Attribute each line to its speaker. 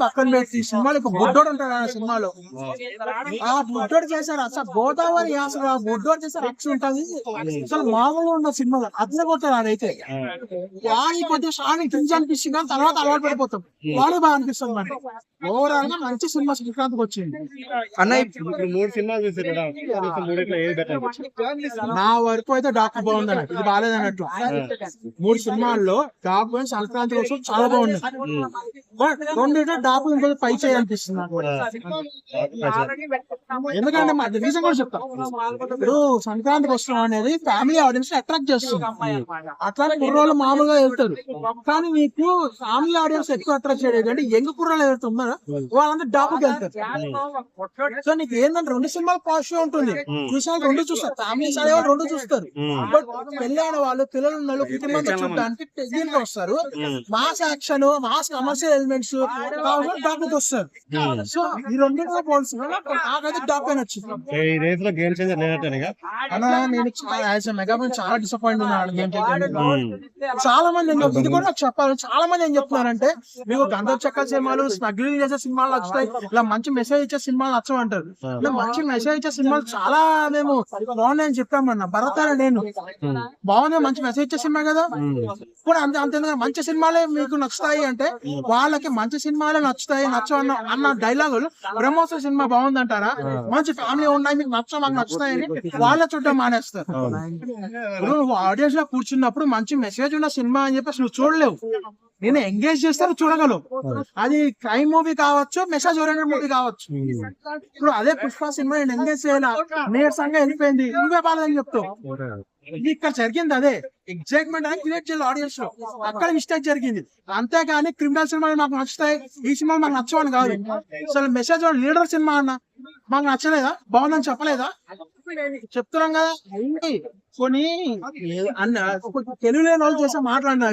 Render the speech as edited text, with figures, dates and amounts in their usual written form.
Speaker 1: పక్కన పెట్టి ఈ సినిమాలో ఒక బుడ్డోడు ఉంటాడు ఆ సినిమాలో. ఆ బుడ్డోడు చేశారు అసలు గోదావరి అసలు ఆ బుడ్డోడు చేసే రక్ష ఉంటది అసలు మామూలుగా ఉన్న సినిమా అట్లే కొట్టారు అదైతే. వాడి కొద్దిగా స్టార్టింగ్ కింద అనిపిస్తుంది కానీ తర్వాత అలవాటు పడిపోతాం. వాడే బాగా అనిపిస్తుంది మనకి. ఓవరాల్ గా మంచి సినిమా సంక్రాంతికి వచ్చింది
Speaker 2: అన్న. ఇప్పుడు 3 సినిమాలు చూసారు కదా, మూడిట్లో ఏది బెటర్?
Speaker 1: నా వరకు అయితే డాక్టర్ బాగుంది అన్నట్టు, ఇది బాగాలేదు అన్నట్లు. 3 సినిమాల్లో డాక్టర్ సంక్రాంతి కోసం చాలా బాగుంది. బట్ రెండింటిలో డాక్టర్ ఇంకొక పై చేయాలనిపిస్తుంది నాకు. ఎందుకంటే మా రీజన్ కూడా చెప్తా. ఇప్పుడు సంక్రాంతికి వస్తున్నాం అనేది ఫ్యామిలీ ఆడియన్స్ అట్రాక్ట్ చేస్తుంది. అట్లానే కుర్రోళ్ళు మామూలుగా వెళ్తారు, కానీ మీకు ఫ్యామిలీ ఆడియన్స్ ఎక్కువ అట్రాక్ట్ చేయలేదు అంటే యంగ్ కుర్రోళ్ళు ఏదైతే ఉన్నారో వాళ్ళంతా డాబుకి వెళ్తారు. సో నీకు ఏంటంటే 2 సినిమాలు పాజిటివ్ ఉంటుంది, చూసాక 2 చూస్తారు, ఫ్యామిలీ సైడ్ వాళ్ళు 2 చూస్తారు. బట్ పెళ్ళైన వాళ్ళు పిల్లలు ఉన్న వాళ్ళు కుటుంబంతో చూడడానికి దీనికి వస్తారు. Mass action mass commercial elements డాబుకి వస్తారు. సో ఈ రెండింటిలో పోల్సిన నాకైతే డాబ్ నచ్చింది. నేను మెగా చాలా డిసప్పాయింట్ ఉన్నాను గేమ్ చేంజర్. చాలా మంది ఇది కూడా నాకు చెప్పాలి, చాలా మంది ఏం చెప్తున్నారంటే మీకు గంధం చెక్క సినిమాలు స్మగ్లింగ్ చేసే సినిమాలు నచ్చుతాయి, ఇలా మంచి మెసేజ్ ఇచ్చే సినిమాలు నచ్చమంటారు. మంచి మెసేజ్ ఇచ్చే సినిమాలు చాలా మేము బాగున్నాయని చెప్పామన్నా. భరత్ అని నేను బాగుంది, మంచి మెసేజ్ ఇచ్చే సినిమా కదా. ఇప్పుడు అంతేందుకు మంచి సినిమాలే మీకు నచ్చుతాయి అంటే వాళ్ళకి మంచి సినిమాలే నచ్చుతాయి నచ్చవన్న అన్న డైలాగులు బ్రహ్మోత్సవ సినిమా బాగుంది అంటారా? మంచి ఫ్యామిలీ ఉన్నాయి మీకు మాకు నచ్చుతాయని వాళ్ళ చూడటం మానేస్తారు. ఇప్పుడు నువ్వు ఆడియన్స్ లో కూర్చున్నప్పుడు మంచి మెసేజ్ ఉన్న సినిమా అని చెప్పేసి నువ్వు చూడలేవు. నేను ఎంగేజ్ చేస్తే చూడగలవు. అది క్రైమ్ మూవీ కావచ్చు, మెసేజ్ ఓరియంటెడ్ మూవీ కావచ్చు. ఇప్పుడు అదే పుష్ప సినిమా నేను ఎంగేజ్ చేయాల నీరసంగా వెళ్ళిపోయింది, నువ్వే బాలేదని చెప్తావు. ఇది ఇక్కడ జరిగింది అదే ఎగ్జైట్మెంట్ అని క్రియేట్ చేయాలి ఆడియన్స్ లో, అక్కడ మిస్టేక్ జరిగింది. అంతేగాని క్రిమినల్ సినిమాలు మాకు నచ్చుతాయి, ఈ సినిమా మాకు నచ్చవని కాదు. అసలు మెసేజ్ లీడర్ సినిమా అన్న మాకు నచ్చలేదా, బాగుందని చెప్పలేదా? చెప్తున్నాం కదా. కొన్ని అన్న తెలుగు లేని వాళ్ళు చేసే మాట్లాడినా